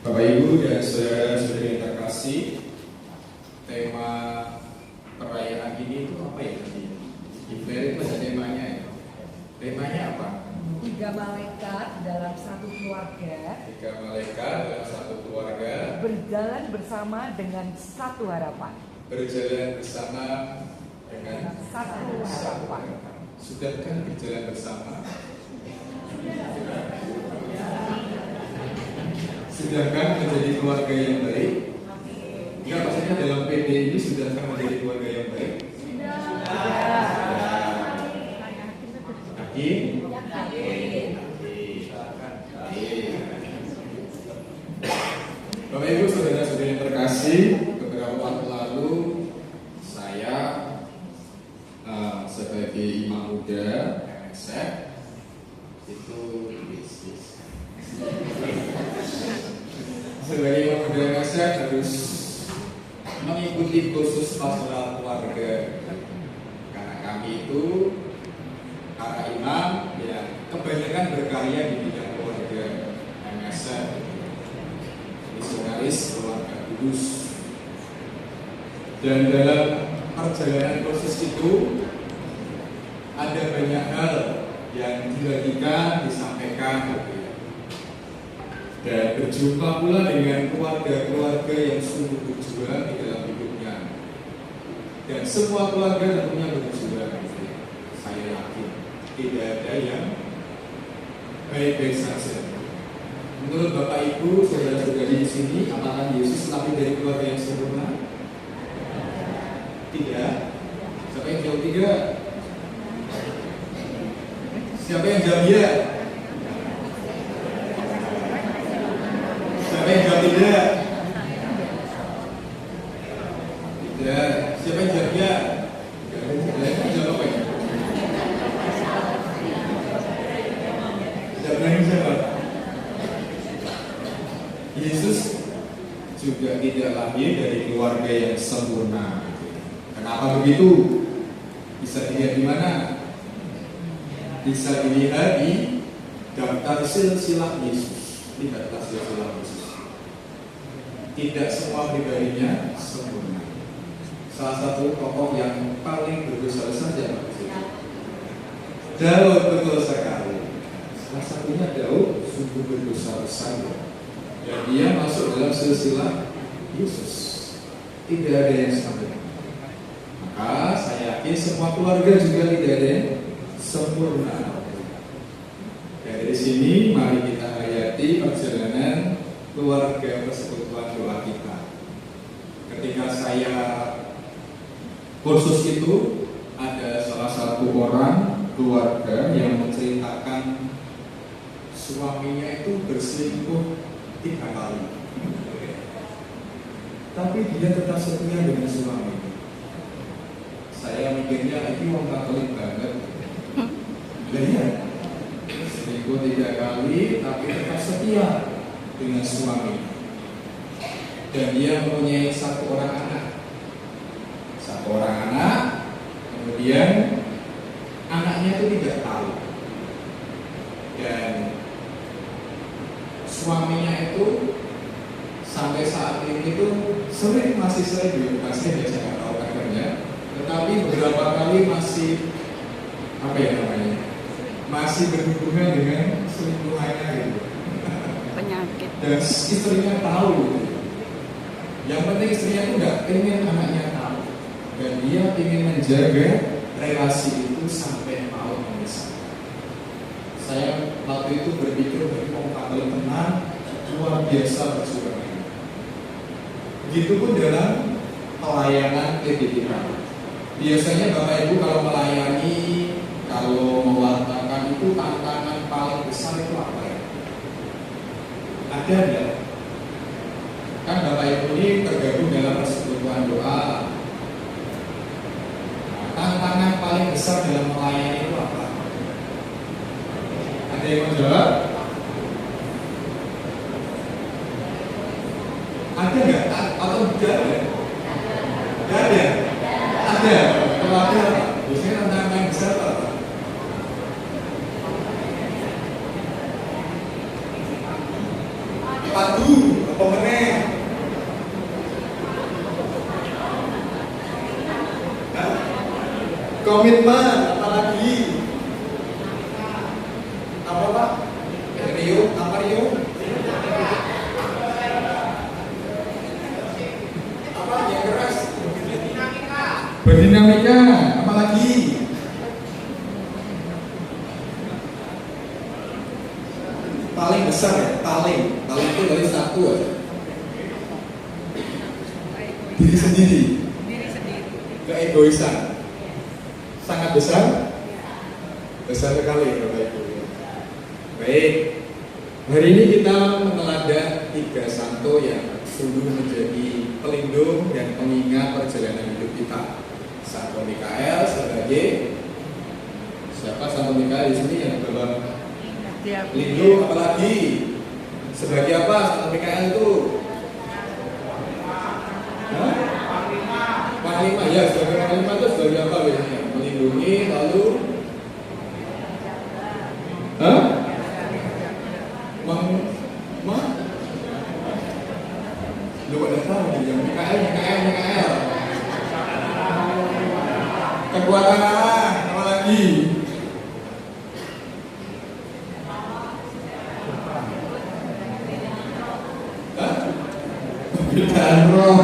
Bapak Ibu dan saudara-saudari yang terkasih, tema perayaan ini itu apa ya tadi? Ibadah itu ada temanya ya. Temanya apa? 3 malaikat dalam satu keluarga. 3 malaikat dalam satu keluarga. Berjalan bersama dengan satu harapan. Berjalan bersama dengan satu harapan. Sudahkah berjalan bersama? Sudahkah menjadi keluarga yang baik? Enggak, maksudnya dalam PD ini sudahkah menjadi keluarga yang baik? Yakin? Bapak Ibu saudara-saudari yang terkasih, beberapa waktu lalu saya sebagai imam muda MSF itu sebagai imam muda MSF harus mengikuti kursus pastoral keluarga, karena kami itu para imam yang kebanyakan berkarya di bidang keluarga MSF, misionaris keluarga kudus. Dan dalam perjalanan kursus itu ada banyak hal yang dibagikan, disampaikan, dan berjumpa pula dengan keluarga-keluarga yang sungguh berjuang di dalam hidupnya. Dan semua keluarga tentunya berjuang. Saya yakin tidak ada yang baik-baik saja. Menurut Bapak Ibu, saudara-saudari di sini, apakah Yesus lahir dari keluarga yang sempurna? Tidak. Siapa yang jawab tidak? Siapa yang jawab ya? Siapa yang jawab tidak? Tidak. Siapa yang jawab ya? Tidak. Jawab apa ya? Tidak berani jawab. Yesus juga tidak lahir dari keluarga yang sempurna. Kenapa begitu? Bisa dilihat di mana? Bisa dilihat di daftar silsilah Yesus. Lihatlah silsilah Yesus. Tidak semua pribadinya sempurna. Salah satu tokoh yang paling berdosa saja Daud, betul sekali. Salah satunya Daud sungguh berdosa besar. Dan dia masuk dalam silsilah Yesus. Tidak ada yang sempurna. Maka saya yakin semua keluarga juga tidak ada yang sempurna. Dan dari sini mari kita hayati perjalanan keluarga persekutuan doa kita. Ketika saya kursus itu, ada salah satu orang keluarga yang menceritakan suaminya itu berselingkuh 3 kali, tapi dia tetap setia dengan suami. Saya mikirnya ini orang Katolik banget. Lihat, selingkuh 3 kali, tapi tetap setia dengan suami. Dan dia mempunyai 1 orang anak. 1 orang anak, kemudian anaknya itu tidak tahu. Dan suaminya itu sampai saat ini itu masih sering saya nggak tahu kabarnya, tetapi beberapa kali masih masih berhubungan dengan selingkuhannya gitu. Penyakit. Dan istrinya tahu gitu. Yang penting istrinya itu nggak ingin anaknya tahu, dan dia ingin menjaga relasi itu sampai mau memisah. Saya waktu itu berpikir kalau tenang, luar biasa berjuang. Begitupun dalam pelayanan PDIK. Biasanya Bapak Ibu kalau melayani, kalau mewartakan itu tantangan paling besar itu apa ya? Ada nggak? Kan Bapak Ibu ini tergabung dalam persekutuan doa. Nah, tantangan paling besar dalam melayani itu apa? Ada yang mau jawab? Ada nggak? Atau tidak ada? Tidak ada? Ada. Kalau ada apa? Biasanya tantangan yang besar apa? Padu, apa meneh? Hah? Komitmen, apa lagi? Apa Pak? Rio, apa Rio? Apa yang keras? Berdinamika, apa lagi? Paling besar ya, paling itu dari satu aja. Diri sendiri. Keegoisan sangat besar sekali Bapak Ibu. Baik, hari ini kita meneladan 3 santo yang sungguh menjadi pelindung dan pengingat perjalanan hidup kita. Santo Mikael sebagai siapa? Santo Mikael di sini yang dalam pelindung, apalagi sebagai apa Santo Mikael itu? Panglima, ya sebagai panglima itu sebagai apa biasanya? Melindungi, lalu lu ada tahu nih yang Mikael. Kekuatan Allah, apa lagi? Pemberitaan roh.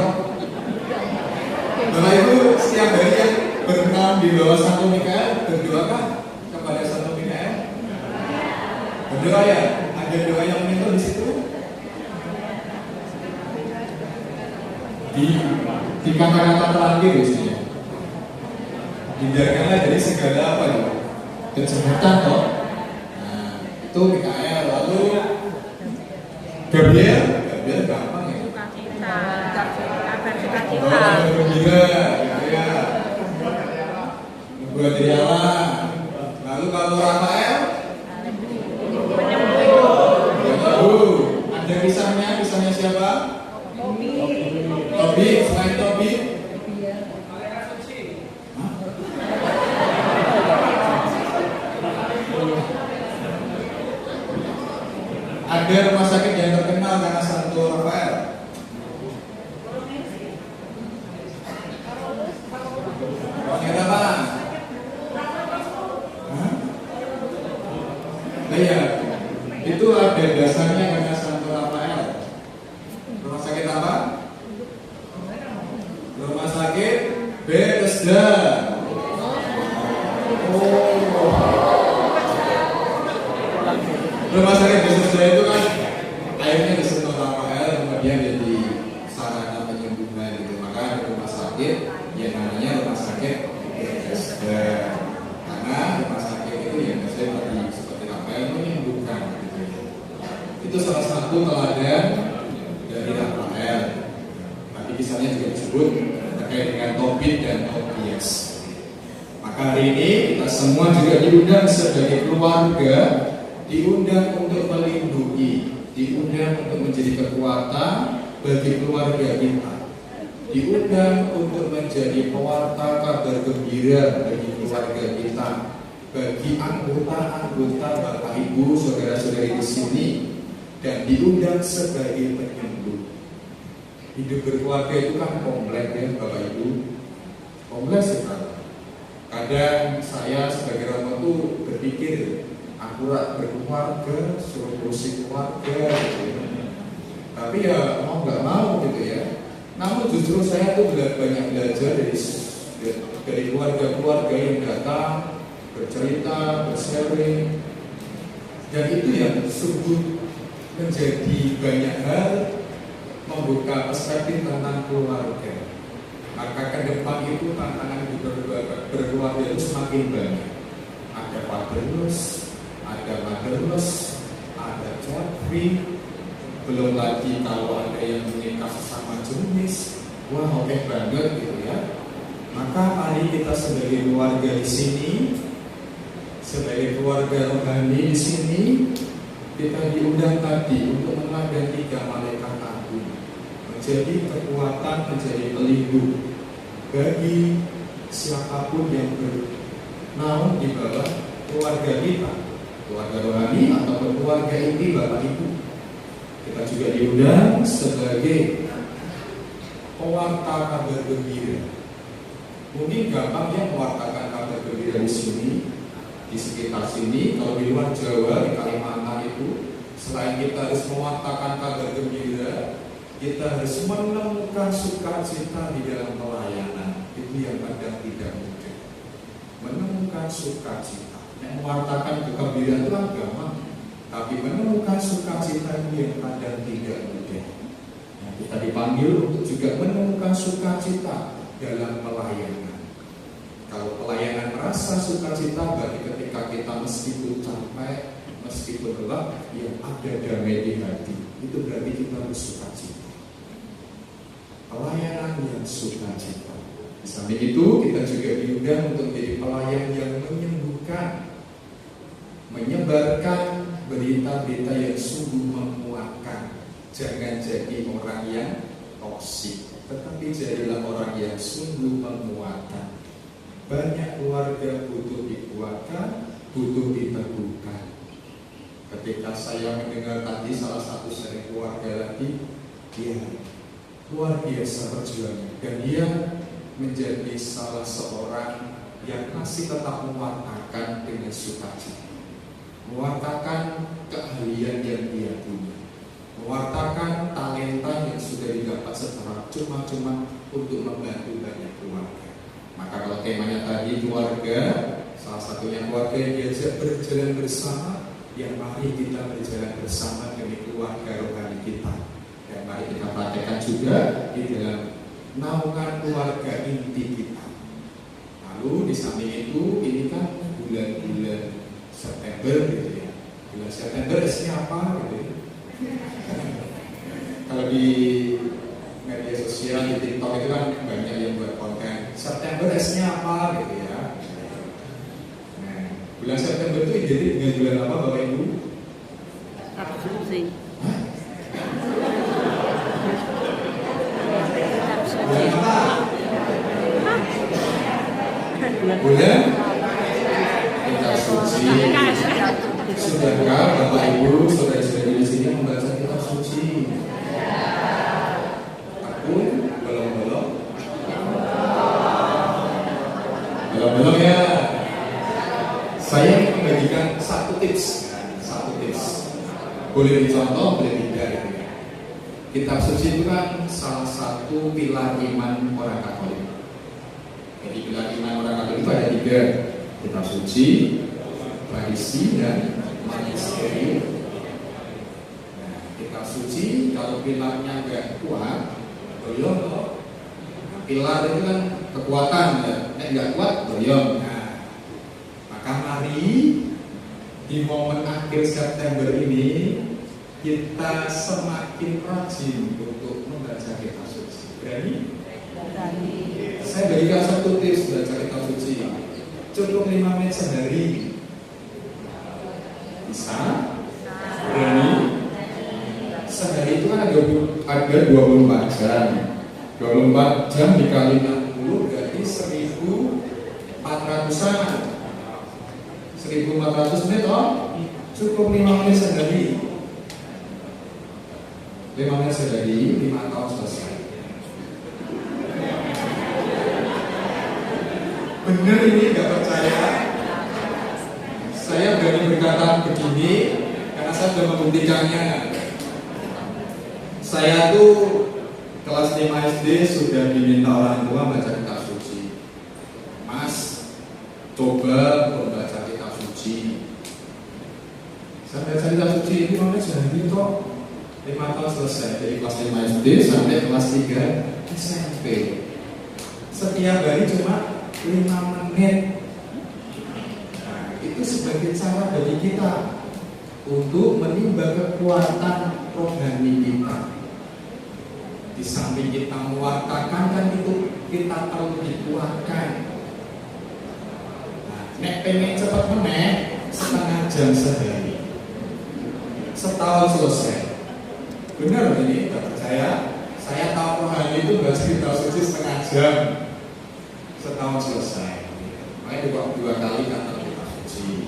Bapak Ibu setiap hari yang berkenan di bawah Santo Mikael berdoakah kepada Santo Mikael? Berdoa ya? Ada doa yang menyentuh di situ? Di kata-kata terakhir biasanya. Hindarkanlah dari segala apa ya? Kejahatan toh. Nah, itu Mikael. Lalu Gabriel gampang ya. Gembira, ya. Membuat diri Allah. Lalu kalau Rafael, ada kisahnya siapa? Tobi, selain Tobi. Ada rumah sakit yang terkenal karena Santo Rafael. Ada apa? Iya, itu ada dasarnya karena Santo Rafael. Rumah sakit apa? Rumah sakit Bethesda. Rumah sakit Bethesda itu kan airnya disentuh Rafael, kemudian jadi sarana penyembuhan gitu. Maka ada rumah sakit yang namanya rumah sakit Bethesda. Karena rumah sakit itu yang biasanya tadi seperti Rafael menyembuhkan gitu. Itu salah satu teladan dari Rafael. Tapi kisahnya juga disebut terkait dengan Tobit dan Tobias. Maka hari ini kita semua juga diundang sebagai keluarga, diundang untuk melindungi, diundang untuk menjadi kekuatan bagi keluarga kita, diundang untuk menjadi pewarta kabar gembira bagi keluarga kita, bagi anggota-anggota Bapak Ibu, saudara-saudari di sini, dan diundang sebagai penyembuh. Hidup berkeluarga itu kan kompleks ya Bapak Ibu, kompleks sekali. Kadang saya sebagai orang tua berpikir akurat berkeluarga, suruh kursi keluarga gitu. Tapi ya mau nggak mau gitu ya. Namun justru saya tuh banyak belajar dari keluarga-keluarga yang datang bercerita, bersharing, dan itu yang sungguh menjadi banyak hal membuka perspektif tentang keluarga. Maka ke depan itu tantangan berkeluarga itu semakin banyak. Ada fatherless, ada motherless, ada child free, belum lagi kalau ada yang menikah sesama jenis. Wah, oke banget gitu ya. Maka mari kita sebagai keluarga di sini, sebagai keluarga rohani di sini, kita diundang tadi untuk meneladani 3 malaikat agung, menjadi kekuatan, menjadi pelindung bagi siapapun yang bernaung di bawah keluarga kita, keluarga rohani ataupun keluarga inti Bapak Ibu. Kita juga diundang sebagai pewarta kabar gembira. Mungkin gampang ya mewartakan kabar gembira di sini, di sekitar sini. Kalau di luar Jawa, di Kalimantan itu, selain kita harus mewartakan kabar gembira, kita harus menemukan sukacita di dalam pelayanan. Itu yang kadang tidak mudah. Menemukan sukacita. Yang mewartakan kegembiraan itu kan gampang, tapi menemukan sukacita itu yang kadang tidak mudah. Nah, kita dipanggil untuk juga menemukan sukacita dalam pelayanan. Kalau pelayanan merasa sukacita, berarti ketika kita meskipun capek, meskipun lelah, ya ada damai di hati. Itu berarti kita bersukacita. Pelayanan yang sukacita. Di samping itu, kita juga diundang untuk menjadi pelayan yang menyembuhkan, menyebarkan berita-berita yang sungguh menguatkan. Jangan jadi orang yang toksik, tetapi jadilah orang yang sungguh menguatkan. Banyak keluarga butuh dikuatkan, butuh diteguhkan. Ketika saya mendengar tadi salah satu sering keluarga lagi, dia luar biasa perjuangan, dan dia menjadi salah seorang yang masih tetap mewartakan dengan sukacita, mewartakan keahlian yang dia punya, mewartakan talenta yang sudah didapat secara cuma-cuma untuk membantu banyak keluarga. Maka kalau temanya tadi keluarga, salah satunya keluarga yang diajak berjalan bersama, ya mari kita berjalan bersama demi keluarga rohani kita. Dan mari kita praktekkan juga di dalam naungan keluarga inti kita. Lalu di samping itu, ini kan bulan-bulan September gitu ya. Bulan September isinya apa gitu ya. Kalau di media sosial, di TikTok itu kan banyak yang buat konten September isinya apa gitu ya. Nah, bulan September itu identik dengan bulan apa Bapak Ibu? Absusi. Bulan apa? Bulan Kitab Suci. Sudahkah Bapak Ibu, saudara-saudari di sini membaca Kitab Suci? Aku belum. Belum ya. Saya ingin membagikan satu tips. Boleh dicontoh, boleh tidak gitu ya. Kitab Suci itu kan salah satu pilar iman orang Katolik. Jadi pilar iman orang Katolik itu ada 3: Kitab Suci, tradisi, dan magisterium. Nah, Kitab Suci kalau pilarnya nggak kuat, goyong kok. Pilar itu kan kekuatan, ya. Nggak kuat, goyong. Nah, maka mari di momen akhir September ini kita semakin rajin untuk membaca Kitab Suci. Berani? Saya berikan satu tips baca Kitab Suci. Cukup 5 menit sehari. Bisa? Berani? Sehari itu kan ada 24 jam. 24 jam dikali 60 berarti 1.400-an. 1.400 menit cukup 5 menit sehari. 5 menit sehari, 5 tahun selesai. Benar ini, gak percaya? Saya berani berkata begini karena saya sudah membuktikannya. Saya tuh kelas 5 SD sudah diminta orang tua baca Kitab Suci. Mas, coba membaca Kitab Suci. Saya baca Kitab Suci ini mana sehari kok 5 tahun selesai. Dari kelas 5 SD sampai kelas 3 SMP. Setiap hari cuma 5 menit. Nah, itu sebagai cara bagi kita untuk menimba kekuatan rohani kita. Di samping kita mewartakan kan itu kita perlu dikuatkan. Nah, nek pengen cepat meneh setengah jam sehari, setahun selesai. Benar ini, tak percaya? Saya tahu rohani itu baca Kitab Suci setengah jam, setahun selesai. Makanya 2 kali kata Kitab Suci.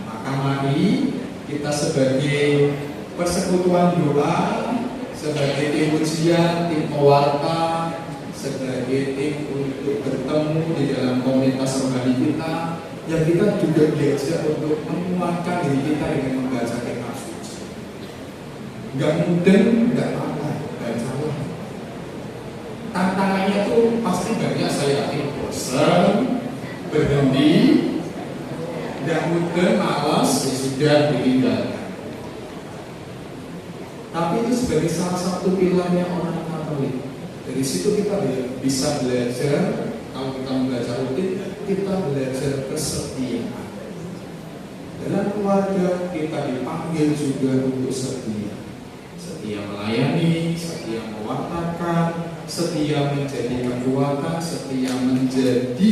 Maka mari kita sebagai persekutuan doa sebagai tim ujian, tim pewarta, sebagai tim untuk bertemu di dalam komunitas rohani kita, yang kita juga belajar untuk menguatkan diri kita dengan membaca kitab suci. Nggak mudah, nggak apa-apa, bacalah. Tantangannya tuh pasti banyak, saya yakin bosan, berhenti, nggak mudah, malas, ya sudah ditinggalkan. Tapi itu sebagai salah satu pilarnya orang Katolik. Dari situ kita bisa belajar, kalau kita membaca rutin, kita belajar kesetiaan. Dalam keluarga kita dipanggil juga untuk setia. Setia melayani, setia mewartakan, setia menjadi kekuatan, setia menjadi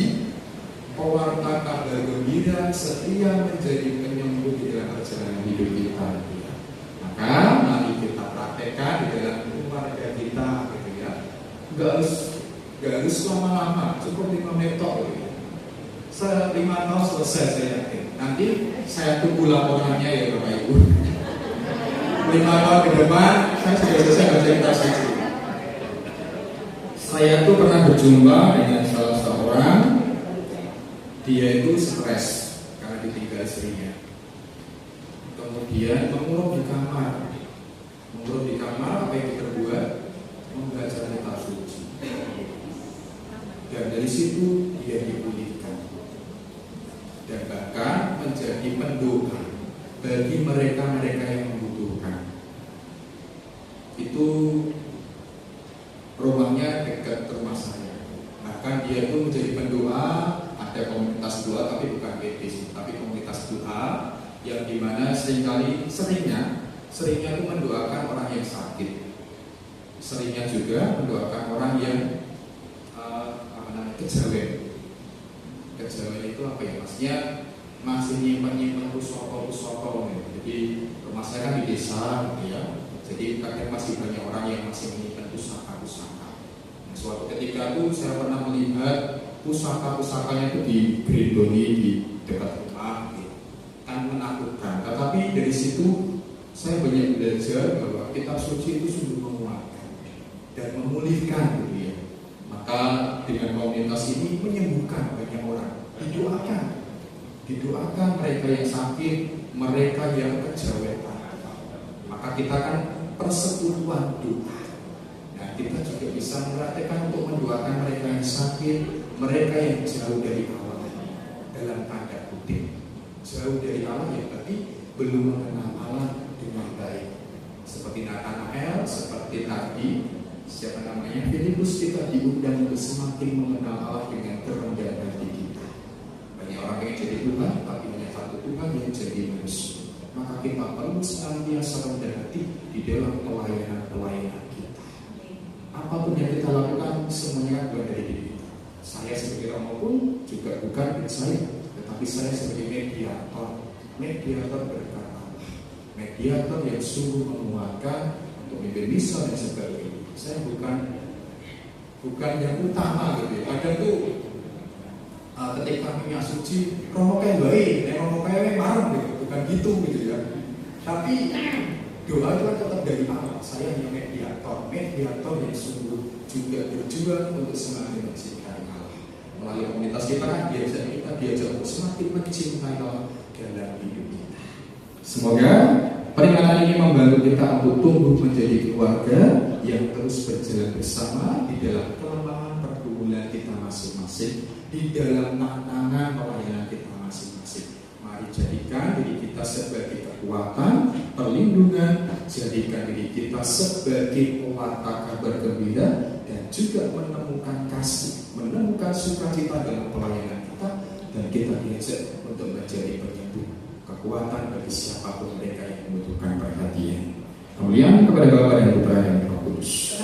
pewarta kabar gembira, setia menjadi penyembuh di dalam perjalanan hidup kita. Maka mari kita praktekkan di dalam keluarga kita, gitu ya. Gak harus lama-lama, cukup 5 menit gitu. 5 tahun selesai, saya yakin. Nanti saya tunggu laporannya ya Bapak Ibu. 5 tahun ke depan saya sudah selesai baca kitab suci. Saya tuh pernah berjumpa dengan salah seorang, dia itu stres karena ditinggal istrinya. Kemudian mengurung di kamar. Mengurung di kamar, apa yang kita buat? Membaca kitab suci. Dan dari situ dia dipulihkan. Dan bahkan menjadi pendoa bagi mereka-mereka yang membutuhkan. Itu rumahnya dekat rumah saya. Bahkan dia itu menjadi pendoa, ada komunitas doa tapi bukan PT, tapi komunitas doa yang dimana seringnya itu mendoakan orang yang sakit, seringnya juga mendoakan orang yang kejawen. Kejawen itu apa ya? Maksudnya masih nyimpan pusaka. Jadi rumah saya kan di desa, gitu ya. Jadi kadang masih banyak orang yang masih menyimpan pusaka. Nah, suatu ketika itu saya pernah melihat pusaka-pusakanya itu digerindoni di dekat rumah, gitu. Kan menakutkan. Tetapi dari situ saya banyak belajar bahwa kitab suci itu sungguh menguatkan dan memulihkan, gitu ya. Maka dengan komunitas ini menyembuhkan banyak orang. Didoakan mereka yang sakit, mereka yang kejawetan. Maka kita kan persekutuan doa. Nah, kita juga bisa melatihkan untuk mendoakan mereka yang sakit, mereka yang jauh dari Allah. Dalam tanda kutip, jauh dari Allah ya berarti belum mengenal Allah dengan baik. Seperti Nathanael, seperti tadi siapa namanya Filipus, kita diundang untuk semakin mengenal Allah dengan kerendahan hati kita. Banyak orang yang jadi Tuhan, tapi hanya satu Tuhan yang jadi manusia. Maka kita perlu senantiasa rendah hati di dalam pelayanan kita. Apapun yang kita lakukan, semuanya bukan dari diri kita. Saya sebagai Romo pun juga bukan dari saya, tetapi saya sebagai mediator berkat Allah, mediator yang sungguh menguatkan untuk mimpin misa dan sebagainya. Saya bukan yang utama, gitu ya. Ada tuh ketika minyak suci Romo kayak baik, Romo kayak marah, gitu. Bukan gitu ya. Tapi doa itu kan tetap dari Allah. Saya hanya mediator yang sungguh juga berjuang untuk semakin mencintai Allah. Melalui komunitas kita kan kita diajak untuk semakin mencintai Allah dalam hidup kita. Semoga peringatan ini membantu kita untuk tumbuh menjadi keluarga yang terus berjalan bersama di dalam kelemahan pergumulan kita masing-masing, di dalam tantangan pelayanan kita masing-masing. Mari jadikan diri kita sebagai kekuatan, perlindungan, jadikan diri kita sebagai pewarta kabar gembira, dan juga menemukan kasih, menemukan sukacita dalam pelayanan kita, dan kita diajak untuk menjadi penyembuh, kekuatan bagi siapapun mereka yang membutuhkan perhatian. Kemudian kepada Bapa dan Putra dan Roh Kudus.